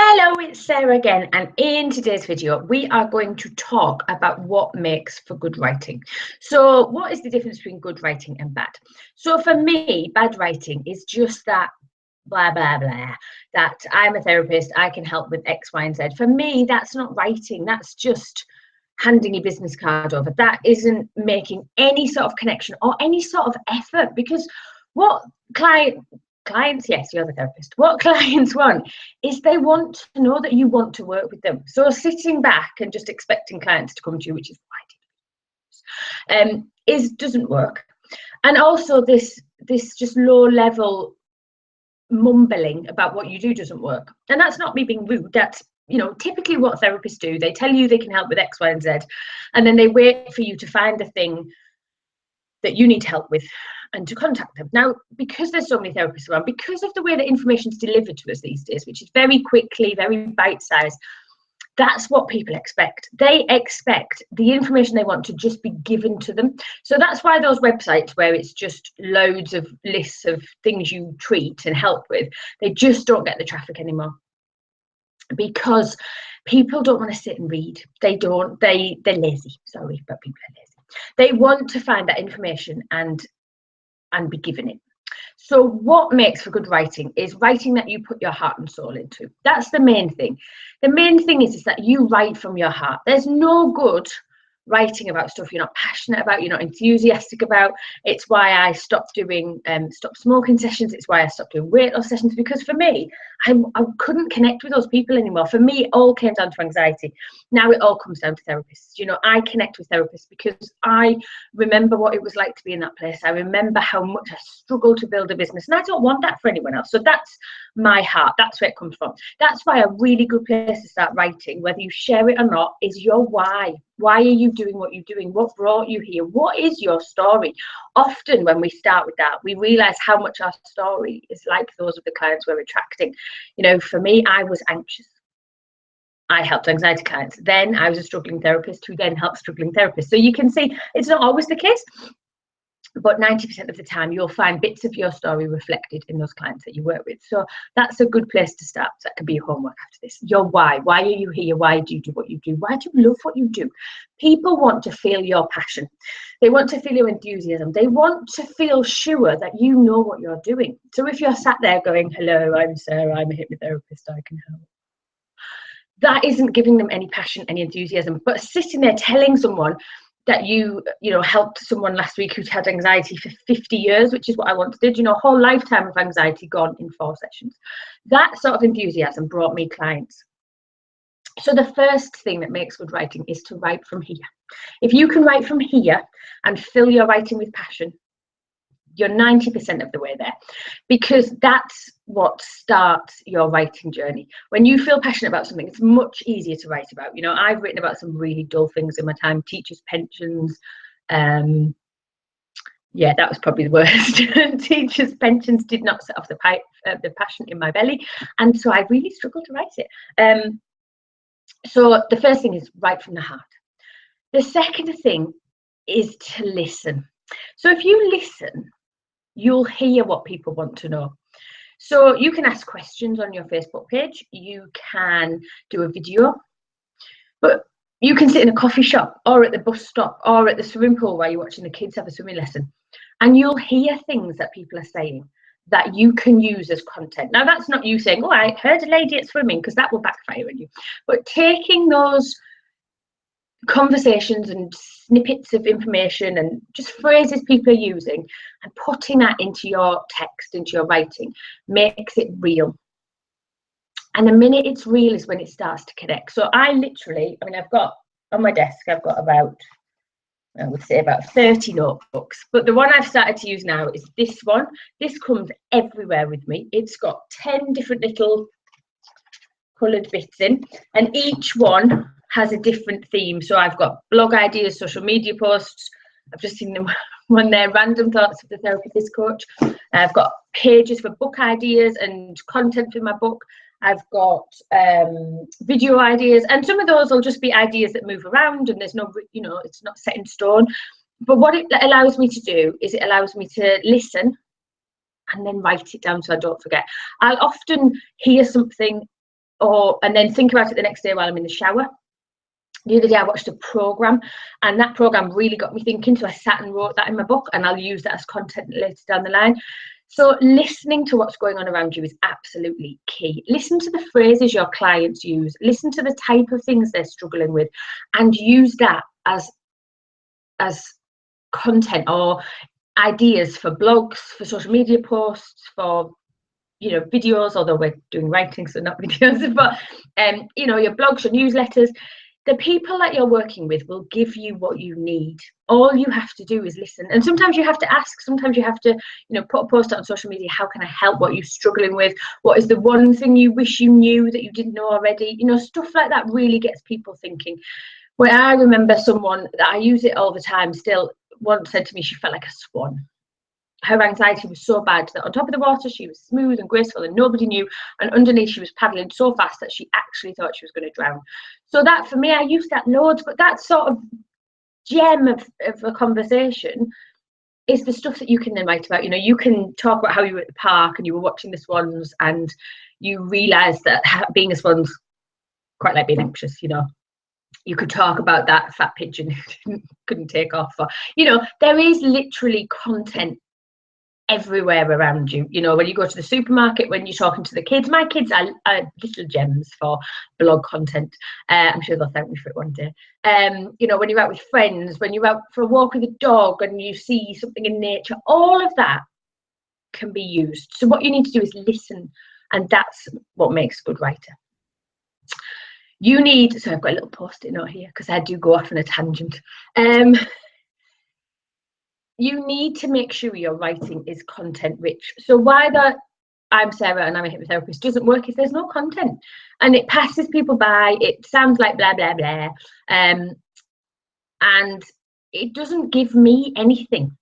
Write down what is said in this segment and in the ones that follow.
Hello, it's Sarah again, and in today's video we are going to talk about what makes for good writing. So what is the difference between good writing and bad? So for me, bad writing is just that blah blah blah, that I'm a therapist, I can help with X, Y, and Z. For me, that's not writing, that's just handing your business card over. That isn't making any sort of connection or any sort of effort, because what clients, yes, you're the therapist, what clients want is they want to know that you want to work with them. So sitting back and just expecting clients to come to you, which is why I do, doesn't work. And also this just low level mumbling about what you do doesn't work. And that's not me being rude, that's typically what therapists do. They tell you they can help with X, Y, and Z, and then they wait for you to find the thing that you need help with and to contact them. Now, because there's so many therapists around, because of the way that information is delivered to us these days, which is very quickly, very bite-sized, that's what people expect. They expect the information they want to just be given to them. So that's why those websites where it's just loads of lists of things you treat and help with, they just don't get the traffic anymore, because people don't want to sit and read. They're lazy. Sorry, but people are lazy. They want to find that information and be given it. So what makes for good writing is writing that you put your heart and soul into. That's the main thing. The main thing is that you write from your heart. There's no good writing about stuff you're not passionate about, you're not enthusiastic about. It's why I stopped doing stop smoking sessions. It's why I stopped doing weight loss sessions, because for me, I couldn't connect with those people anymore. For me, it all came down to anxiety. Now it all comes down to therapists. I connect with therapists because I remember what it was like to be in that place. I remember how much I struggled to build a business, and I don't want that for anyone else. So that's my heart. That's where it comes from. That's why a really good place to start writing, whether you share it or not, is your why. Why are you doing what you're doing? What brought you here? What is your story? Often when we start with that, we realize how much our story is like those of the clients we're attracting. For me, I was anxious. I helped anxiety clients. Then I was a struggling therapist who then helped struggling therapists. So you can see it's not always the case, but 90% of the time you'll find bits of your story reflected in those clients that you work with. So that's a good place to start. So that could be your homework after this. Your why. Why are you here? Why do you do what you do? Why do you love what you do? People want to feel your passion. They want to feel your enthusiasm. They want to feel sure that you know what you're doing. So if you're sat there going, hello, I'm Sarah, I'm a hypnotherapist, I can help, that isn't giving them any passion, any enthusiasm. But sitting there telling someone that you helped someone last week who's had anxiety for 50 years, which is what I once did, a whole lifetime of anxiety gone in 4 sessions. That sort of enthusiasm brought me clients. So the first thing that makes good writing is to write from here. If you can write from here and fill your writing with passion, you're 90% of the way there, because that's what starts your writing journey. When you feel passionate about something, it's much easier to write about. I've written about some really dull things in my time: teachers' pensions. Yeah, that was probably the worst. Teachers' pensions did not set off the passion in my belly, and so I really struggled to write it. So the first thing is write from the heart. The second thing is to listen. So if you listen, you'll hear what people want to know. So you can ask questions on your Facebook page, you can do a video, but you can sit in a coffee shop or at the bus stop or at the swimming pool while you're watching the kids have a swimming lesson, and you'll hear things that people are saying that you can use as content. Now, that's not you saying, oh, I heard a lady at swimming, because that will backfire on you. But taking those conversations and snippets of information and just phrases people are using and putting that into your text, into your writing, makes it real. And the minute it's real is when it starts to connect. So I've got on my desk, I've got about 30 notebooks, but the one I've started to use now is this one. This comes everywhere with me. It's got 10 different little coloured bits in, and each one has a different theme. So I've got blog ideas, social media posts. I've just seen them one there, random thoughts of the therapist coach. I've got pages for book ideas and content for my book. I've got video ideas, and some of those will just be ideas that move around, and there's no, it's not set in stone. But what it allows me to do is it allows me to listen and then write it down so I don't forget. I'll often hear something and then think about it the next day while I'm in the shower. The other day I watched a program, and that program really got me thinking, so I sat and wrote that in my book, and I'll use that as content later down the line. So listening to what's going on around you is absolutely key. Listen to the phrases your clients use, listen to the type of things they're struggling with, and use that as content or ideas for blogs, for social media posts, for videos, although we're doing writing, so not videos, but your blogs, your newsletters. The people that you're working with will give you what you need. All you have to do is listen. And sometimes you have to ask, sometimes you have to, put a post out on social media. How can I help? What are you struggling with? What is the one thing you wish you knew that you didn't know already? Stuff like that really gets people thinking. Well, I remember someone that I use it all the time still once said to me she felt like a swan. Her anxiety was so bad that on top of the water she was smooth and graceful and nobody knew, and underneath she was paddling so fast that she actually thought she was going to drown. So that, for me, I use that loads, but that sort of gem of a conversation is the stuff that you can then write about. You can talk about how you were at the park and you were watching the swans and you realised that being a swan's quite like being anxious. You could talk about that fat pigeon who couldn't take off, or there is literally content everywhere around you. When you go to the supermarket, when you're talking to the kids, my kids are little gems for blog content. I'm sure they'll thank me for it one day. When you're out with friends, when you're out for a walk with a dog and you see something in nature, all of that can be used. So what you need to do is listen, and that's what makes a good writer. So I've got a little post-it note here because I do go off on a tangent. You need to make sure your writing is content rich. So why that I'm Sarah and I'm a hypnotherapist doesn't work if there's no content, and it passes people by. It sounds like blah blah blah, and it doesn't give me anything.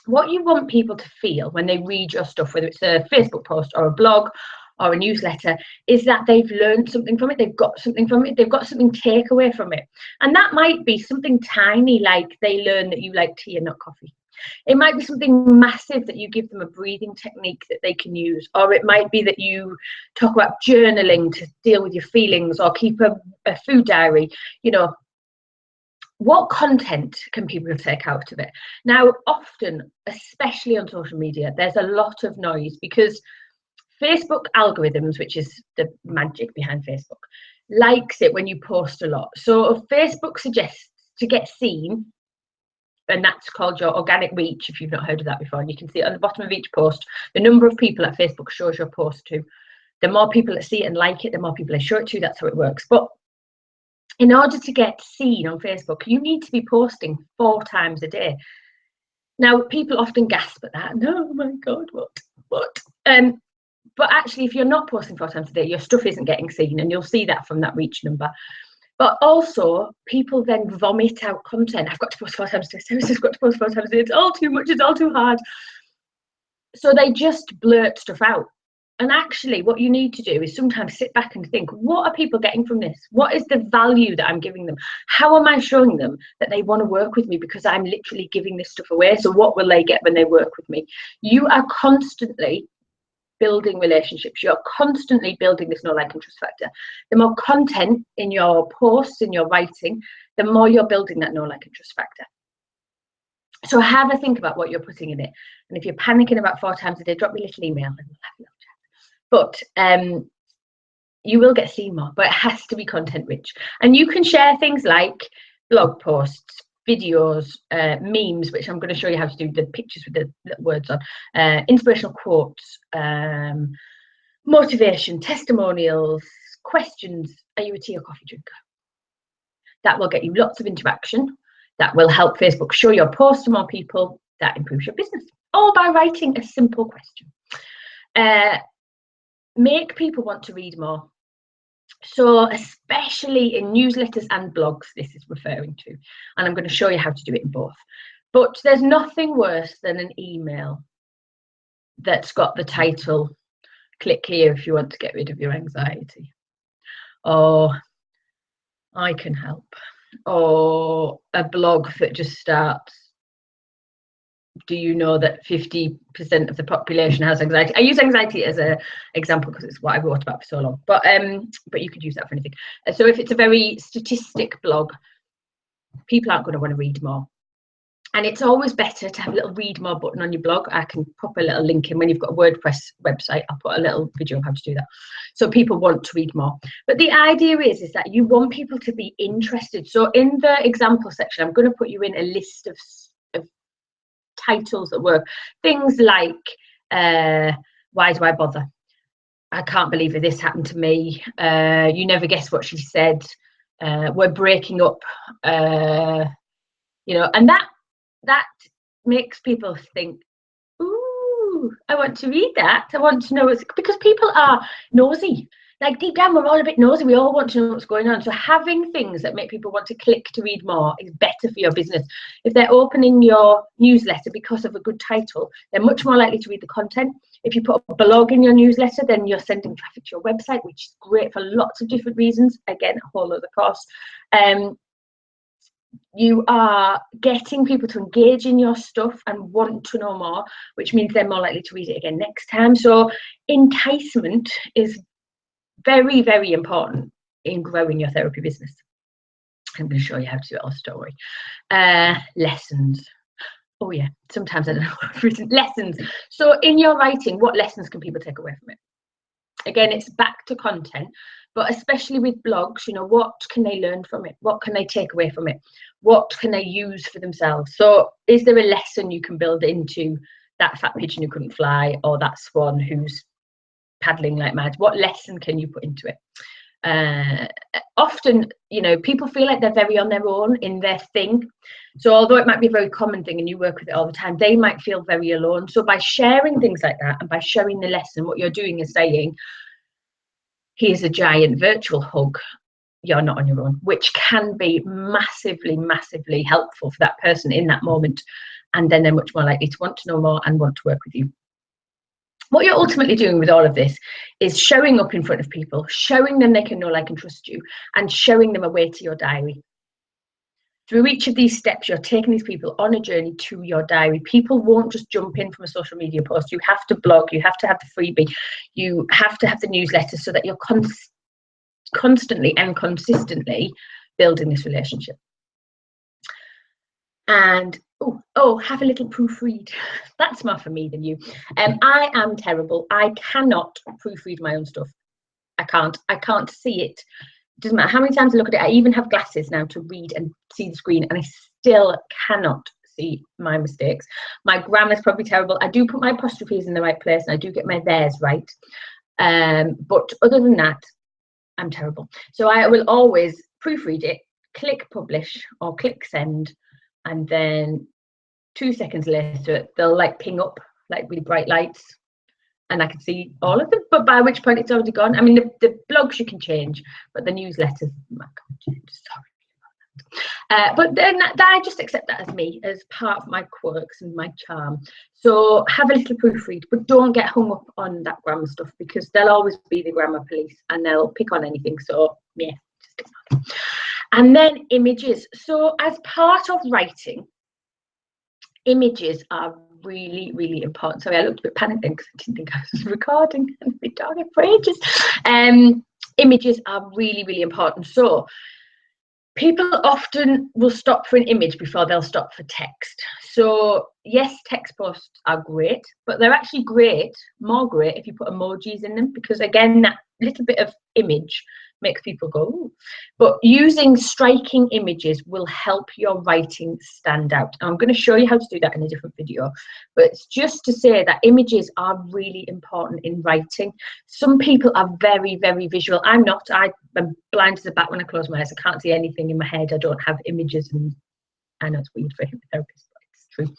What you want people to feel when they read your stuff, whether it's a Facebook post or a blog or a newsletter, is that they've learned something from it, they've got something from it, they've got something takeaway from it. And that might be something tiny, like they learn that you like tea and not coffee. It might be something massive that you give them a breathing technique that they can use, or it might be that you talk about journaling to deal with your feelings, or keep a food diary. What content can people take out of it? Now, often, especially on social media, there's a lot of noise because Facebook algorithms, which is the magic behind Facebook, likes it when you post a lot. So Facebook suggests to get seen, and that's called your organic reach, if you've not heard of that before. And you can see it on the bottom of each post, the number of people that Facebook shows your post to. The more people that see it and like it, the more people they show it to. That's how it works. But in order to get seen on Facebook, you need to be posting 4 times a day. Now, people often gasp at that. No, oh my God, what? But actually, if you're not posting 4 times a day, your stuff isn't getting seen, and you'll see that from that reach number. But also, people then vomit out content. I've got to post 4 times a day. I've got to post 4 times a day. It's all too much. It's all too hard. So they just blurt stuff out. And actually, what you need to do is sometimes sit back and think, what are people getting from this? What is the value that I'm giving them? How am I showing them that they want to work with me because I'm literally giving this stuff away? So what will they get when they work with me? You are constantly building relationships. You're constantly building this know, like, and trust factor. The more content in your posts, in your writing, the more you're building that know, like, and trust factor. So have a think about what you're putting in it. And if you're panicking about 4 times a day, drop me a little email and we'll have a little chat. But you will get seen more, but it has to be content rich. And you can share things like blog posts, videos, memes, which I'm going to show you how to do, the pictures with the little words on, inspirational quotes, motivation, testimonials, questions. Are you a tea or coffee drinker? That will get you lots of interaction. That will help Facebook show your post to more people. That improves your business, all by writing a simple question. Make people want to read more. So especially in newsletters and blogs, this is referring to, and I'm going to show you how to do it in both. But there's nothing worse than an email that's got the title, click here if you want to get rid of your anxiety, or I can help, or a blog that just starts, do you know that 50% of the population has anxiety? I use anxiety as an example because it's what I wrote about for so long, but you could use that for anything. So if it's a very statistic blog, people aren't going to want to read more. And it's always better to have a little read more button on your blog. I can pop a little link in when you've got a WordPress website. I'll put a little video of how to do that. So people want to read more. But the idea is that you want people to be interested. So in the example section, I'm going to put you in a list of titles that work. Things like, why do I bother? I can't believe that this happened to me. You never guess what she said. We're breaking up. You know, and that makes people think, ooh, I want to read that. I want to know what's, because people are nosy. Like deep down, we're all a bit nosy. We all want to know what's going on. So having things that make people want to click to read more is better for your business. If they're opening your newsletter because of a good title, they're much more likely to read the content. If you put a blog in your newsletter, then you're sending traffic to your website, which is great for lots of different reasons. Again, a whole other course. You are getting people to engage in your stuff and want to know more, which means they're more likely to read it again next time. So enticement is very, very important in growing your therapy business. I'm going to show you how to do it on story. Lessons. Oh yeah, sometimes I don't know what I've written. Lessons. So in your writing, what lessons can people take away from it? Again, it's back to content, but especially with blogs, you know, what can they learn from it? What can they take away from it? What can they use for themselves? So is there a lesson you can build into that fat pigeon who couldn't fly, or that swan who's paddling like mad? What lesson can you put into it? Often, you know, people feel like they're very on their own in their thing. So although it might be a very common thing and you work with it all the time, they might feel very alone. So by sharing things like that and by showing the lesson, what you're doing is saying, here's a giant virtual hug. You're not on your own, which can be massively, massively helpful for that person in that moment. And then they're much more likely to want to know more and want to work with you. What you're ultimately doing with all of this is showing up in front of people, showing them they can know, like, and trust you, and showing them a way to your diary. Through each of these steps, you're taking these people on a journey to your diary. People won't just jump in from a social media post. You have to blog, you have to have the freebie, you have to have the newsletter, so that you're constantly and consistently building this relationship. And have a little proofread. That's more for me than you. I am terrible. I cannot proofread my own stuff. I can't see it. It doesn't matter how many times I look at it. I even have glasses now to read and see the screen, and I still cannot see my mistakes. My grammar's probably terrible. I do put my apostrophes in the right place, and I do get my theirs right. But other than that, I'm terrible. So I will always proofread it, click publish or click send, and then 2 seconds later, they'll like ping up like with bright lights, and I can see all of them, but by which point it's already gone. I mean, the blogs you can can't, but the newsletters, I can't change, sorry about that. But then I just accept that as me, as part of my quirks and my charm. So have a little proofread, but don't get hung up on that grammar stuff, because they'll always be the grammar police and they'll pick on anything. So yeah, just ignore them. And then images. So as part of writing, images are really, really important. Sorry, I looked a bit panicked then because I didn't think I was recording and I've been talking for ages. Images are really, really important. So people often will stop for an image before they'll stop for text. So yes, text posts are great, but they're actually great, more great, if you put emojis in them, because again, that little bit of image makes people go, ooh. But using striking images will help your writing stand out. And I'm going to show you how to do that in a different video. But it's just to say that images are really important in writing. Some people are very, very visual. I'm not. I'm blind as a bat when I close my eyes. I can't see anything in my head. I don't have images, and I know it's weird for a hypnotherapist, but it's true.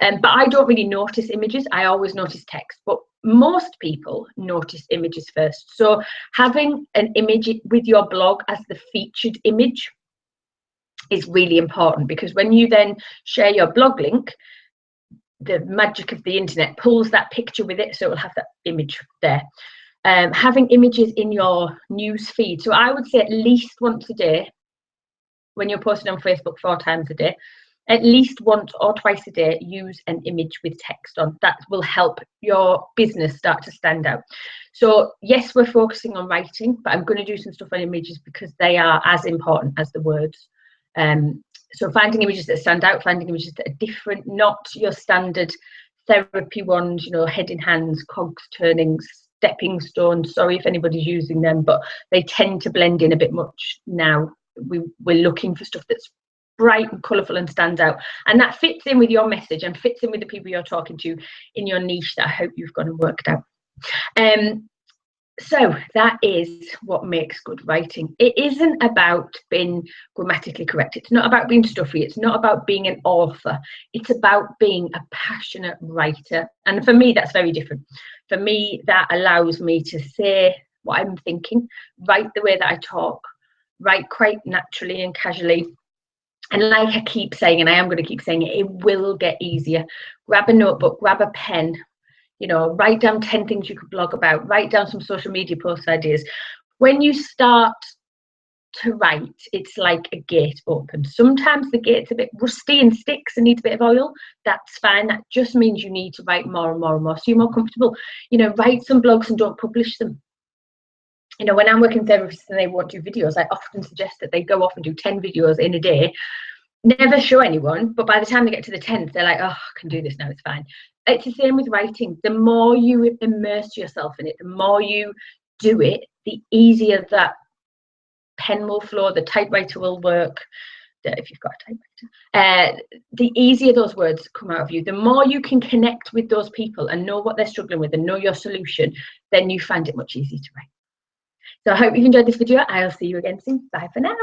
But I don't really notice images. I always notice text. But most people notice images first. So having an image with your blog as the featured image is really important, because when you then share your blog link, the magic of the internet pulls that picture with it, so it will have that image there. Having images in your news feed. So I would say at least once a day, when you're posting on Facebook 4 times a day, at least once or twice a day, use an image with text on. That will help your business start to stand out. So yes, we're focusing on writing, but I'm going to do some stuff on images because they are as important as the words. So finding images that stand out, finding images that are different, not your standard therapy ones, you know, head in hands, cogs turning, stepping stones. Sorry if anybody's using them, but they tend to blend in a bit much now. We're looking for stuff that's bright and colourful and stands out, and that fits in with your message and fits in with the people you're talking to in your niche that I hope you've gone and worked out. So that is what makes good writing. It isn't about being grammatically correct. It's not about being stuffy. It's not about being an author. It's about being a passionate writer. And for me, that's very different. For me, that allows me to say what I'm thinking, write the way that I talk, write quite naturally and casually. And like I keep saying, and I am going to keep saying it, it will get easier. Grab a notebook, grab a pen, you know, write down 10 things you could blog about, write down some social media post ideas. When you start to write, it's like a gate opens. Sometimes the gate's a bit rusty and sticks and needs a bit of oil. That's fine. That just means you need to write more and more and more so you're more comfortable. You know, write some blogs and don't publish them. You know, when I'm working with therapists and they want to do videos, I often suggest that they go off and do 10 videos in a day. Never show anyone, but by the time they get to the 10th, they're like, oh, I can do this now, it's fine. It's the same with writing. The more you immerse yourself in it, the more you do it, the easier that pen will flow, the typewriter will work, if you've got a typewriter. The easier those words come out of you, the more you can connect with those people and know what they're struggling with and know your solution, then you find it much easier to write. So I hope you've enjoyed this video. I'll see you again soon. Bye for now.